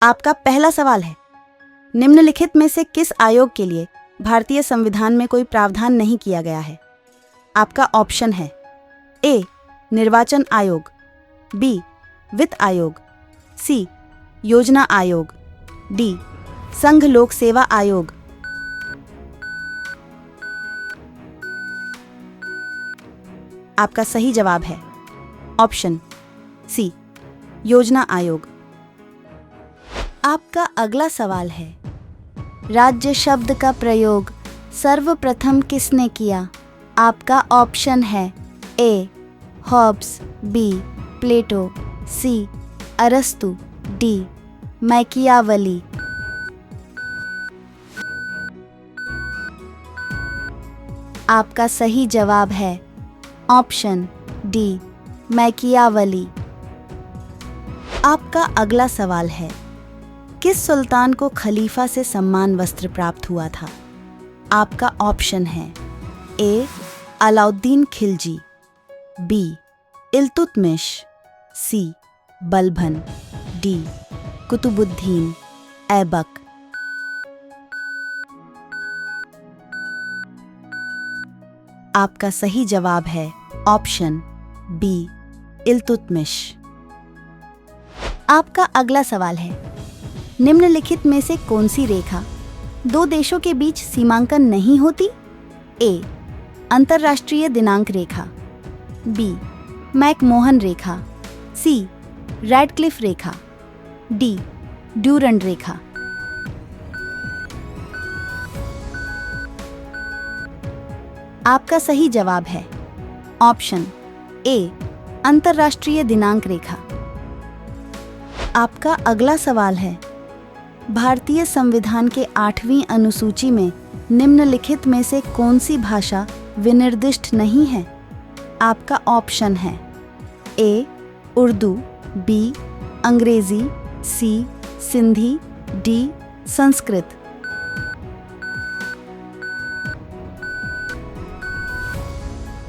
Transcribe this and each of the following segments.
आपका पहला सवाल है, निम्नलिखित में से किस आयोग के लिए भारतीय संविधान में कोई प्रावधान नहीं किया गया है? आपका ऑप्शन है ए. निर्वाचन आयोग, बी. वित्त आयोग, सी. योजना आयोग, डी. संघ लोक सेवा आयोग। आपका सही जवाब है ऑप्शन सी. योजना आयोग। आपका अगला सवाल है, राज्य शब्द का प्रयोग सर्वप्रथम किसने किया? आपका ऑप्शन है ए. Hobbs, B. प्लेटो, सी. अरस्तु, डी. मैकियावली। आपका सही जवाब है ऑप्शन डी. मैकियावली। आपका अगला सवाल है, किस सुल्तान को खलीफा से सम्मान वस्त्र प्राप्त हुआ था? आपका ऑप्शन है ए. अलाउद्दीन खिलजी, बी. इल्तुतमिश, सी. बलबन, डी. कुतुबुद्दीन ऐबक। आपका सही जवाब है ऑप्शन बी. इल्तुतमिश। आपका अगला सवाल है, निम्नलिखित में से कौन सी रेखा दो देशों के बीच सीमांकन नहीं होती? ए. अंतर्राष्ट्रीय दिनांक रेखा, बी. मैकमोहन रेखा, सी. रैडक्लिफ रेखा, डी. ड्यूरंड रेखा। आपका सही जवाब है ऑप्शन ए. अंतर्राष्ट्रीय दिनांक रेखा। आपका अगला सवाल है, भारतीय संविधान के 8वीं अनुसूची में निम्नलिखित में से कौन सी भाषा विनिर्दिष्ट नहीं है? आपका ऑप्शन है ए. उर्दू, बी. अंग्रेजी, सी. सिंधी, डी. संस्कृत।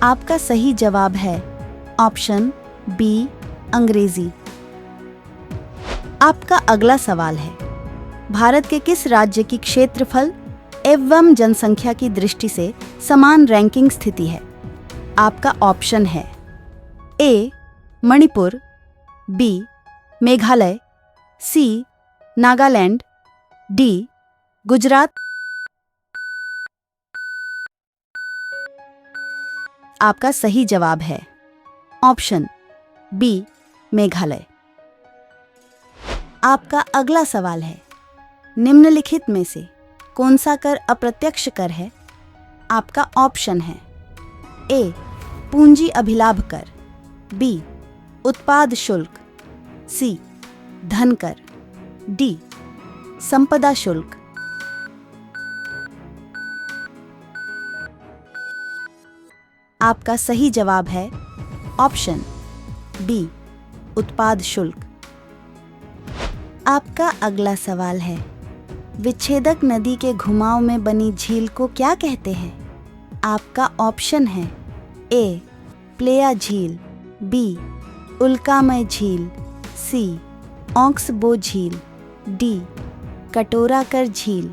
आपका सही जवाब है ऑप्शन बी. अंग्रेजी। आपका अगला सवाल है, भारत के किस राज्य की क्षेत्रफल एवं जनसंख्या की दृष्टि से समान रैंकिंग स्थिति है? आपका ऑप्शन है ए. मणिपुर, बी. मेघालय, सी. नागालैंड, डी. गुजरात। आपका सही जवाब है ऑप्शन बी. मेघालय। आपका अगला सवाल है, निम्नलिखित में से कौन सा कर अप्रत्यक्ष कर है? आपका ऑप्शन है ए. पूंजी अभिलाभ कर, बी. उत्पाद शुल्क, सी. धन कर, डी. संपदा शुल्क। आपका सही जवाब है ऑप्शन बी. उत्पाद शुल्क। आपका अगला सवाल है, विच्छेदक नदी के घुमाव में बनी झील को क्या कहते हैं? आपका ऑप्शन है ए. प्लेया झील, बी. उल्कामय झील, सी. ऑक्सबो झील, डी. कटोराकर झील।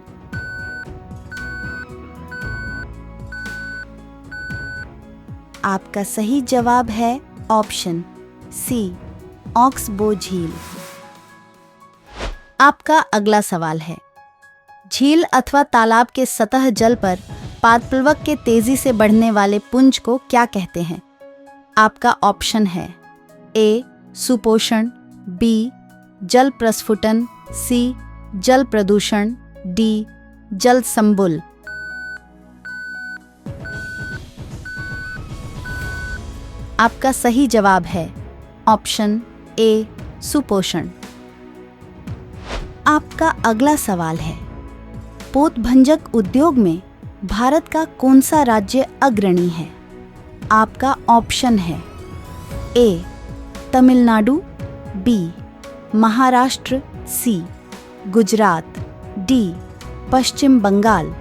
आपका सही जवाब है ऑप्शन सी. ऑक्सबो झील। आपका अगला सवाल है, झील अथवा तालाब के सतह जल पर पादप्लवक के तेजी से बढ़ने वाले पुंज को क्या कहते हैं? आपका ऑप्शन है ए. सुपोषण, बी. जल प्रस्फुटन, सी. जल प्रदूषण, डी. जल संबुल। आपका सही जवाब है ऑप्शन ए. सुपोषण। आपका अगला सवाल है, पोतभंजक उद्योग में भारत का कौन सा राज्य अग्रणी है? आपका ऑप्शन है ए. तमिलनाडु, बी. महाराष्ट्र, सी. गुजरात, डी. पश्चिम बंगाल।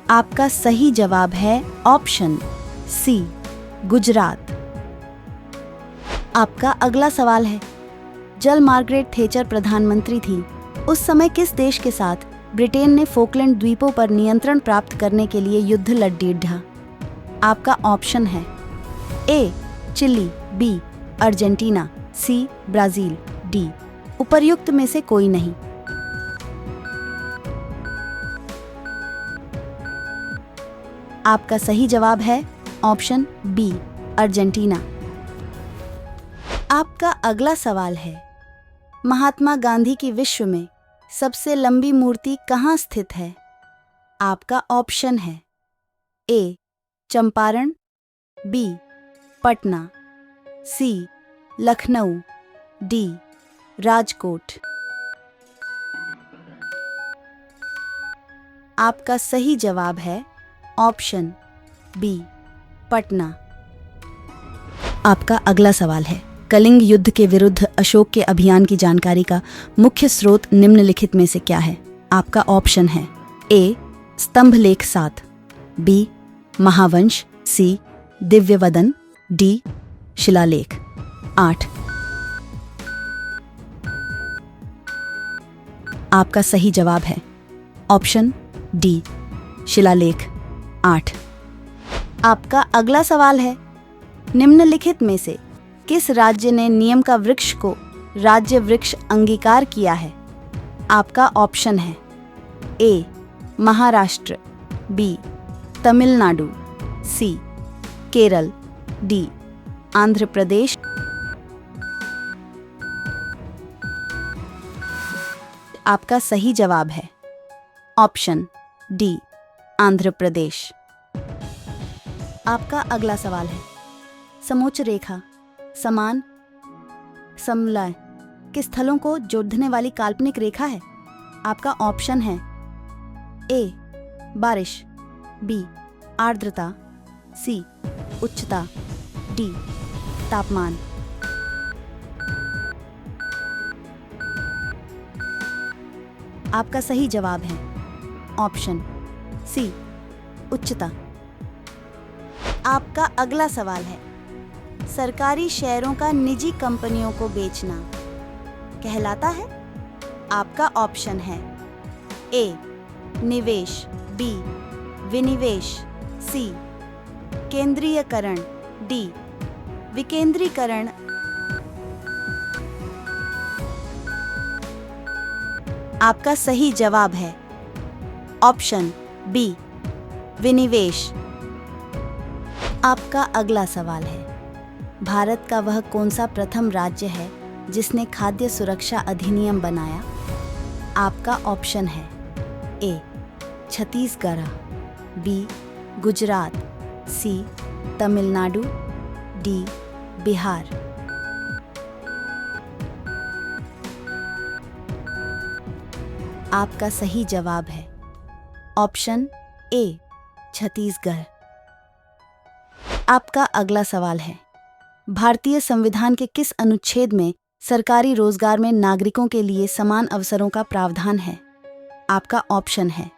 आपका सही जवाब है ऑप्शन सी. गुजरात। आपका अगला सवाल है, जल मार्गरेट थेचर प्रधानमंत्री थी, उस समय किस देश के साथ ब्रिटेन ने फोकलैंड द्वीपों पर नियंत्रण प्राप्त करने के लिए युद्ध लड़ा? आपका ऑप्शन है A Chile, B Argentina, C Brazil, D उपर्युक्त में से कोई नहीं। आपका सही जवाब है ऑप्शन बी अर्जेंटीना। आपका अगला सवाल है, महात्मा गांधी की विश्व में सबसे लंबी मूर्ति कहाँ स्थित है? आपका ऑप्शन है ए चंपारण, बी पटना, सी लखनऊ, डी राजकोट। आपका सही जवाब है ऑप्शन बी पटना। आपका अगला सवाल है, कलिंग युद्ध के विरुद्ध अशोक के अभियान की जानकारी का मुख्य स्रोत निम्नलिखित में से क्या है? आपका ऑप्शन है ए स्तंभलेख 7, बी महावंश, सी दिव्यवदन, डी शिलालेख 8। आपका सही जवाब है ऑप्शन डी शिलालेख 8। आपका अगला सवाल है, निम्नलिखित में से किस राज्य ने नीम का वृक्ष को राज्य वृक्ष अंगीकार किया है? आपका ऑप्शन है ए महाराष्ट्र, बी तमिलनाडु, सी केरल, डी आंध्र प्रदेश। आपका सही जवाब है ऑप्शन डी आंध्र प्रदेश। आपका अगला सवाल है, समोच्च रेखा, समान, समलय के स्थलों को जोड़ने वाली काल्पनिक रेखा है? आपका ऑप्शन है ए बारिश, बी आर्द्रता, सी उच्चता, डी तापमान। आपका सही जवाब है ऑप्शन सी उच्चता। आपका अगला सवाल है, सरकारी शेयरों का निजी कंपनियों को बेचना कहलाता है? आपका ऑप्शन है ए निवेश, बी विनिवेश, सी केंद्रीयकरण, डी विकेंद्रीकरण। आपका सही जवाब है ऑप्शन बी विनिवेश। आपका अगला सवाल है, भारत का वह कौन सा प्रथम राज्य है जिसने खाद्य सुरक्षा अधिनियम बनाया? आपका ऑप्शन है ए छत्तीसगढ़, बी गुजरात, सी तमिलनाडु, डी बिहार। आपका सही जवाब है ऑप्शन ए छत्तीसगढ़। आपका अगला सवाल है, भारतीय संविधान के किस अनुच्छेद में सरकारी रोजगार में नागरिकों के लिए समान अवसरों का प्रावधान है? आपका ऑप्शन है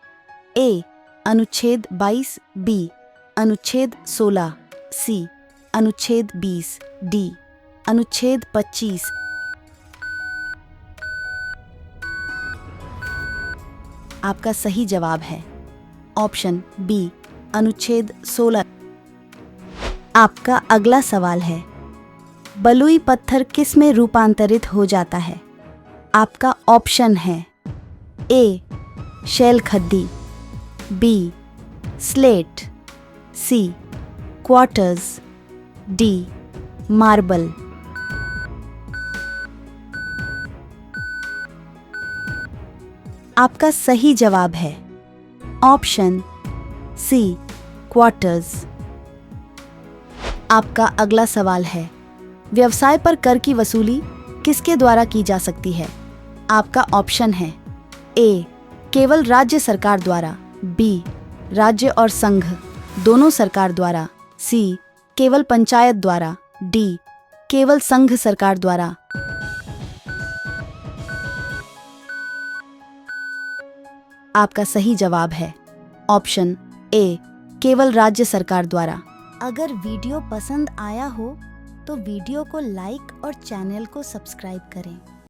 ए अनुच्छेद 22, बी अनुच्छेद 16, सी अनुच्छेद 20, डी अनुच्छेद 25। आपका सही जवाब है ऑप्शन बी अनुच्छेद 16। आपका अगला सवाल है, बलुई पत्थर किस में रूपांतरित हो जाता है? आपका ऑप्शन है ए शैल खड्डी, बी स्लेट, सी क्वार्टर्स, डी मार्बल। आपका सही जवाब है ऑप्शन सी क्वार्टर्स। आपका अगला सवाल है, व्यवसाय पर कर की वसूली किसके द्वारा की जा सकती है? आपका ऑप्शन है ए केवल राज्य सरकार द्वारा, बी राज्य और संघ दोनों सरकार द्वारा, सी केवल पंचायत द्वारा, डी केवल संघ सरकार द्वारा। आपका सही जवाब है ऑप्शन ए केवल राज्य सरकार द्वारा। अगर वीडियो पसंद आया हो तो वीडियो को लाइक और चैनल को सब्सक्राइब करें।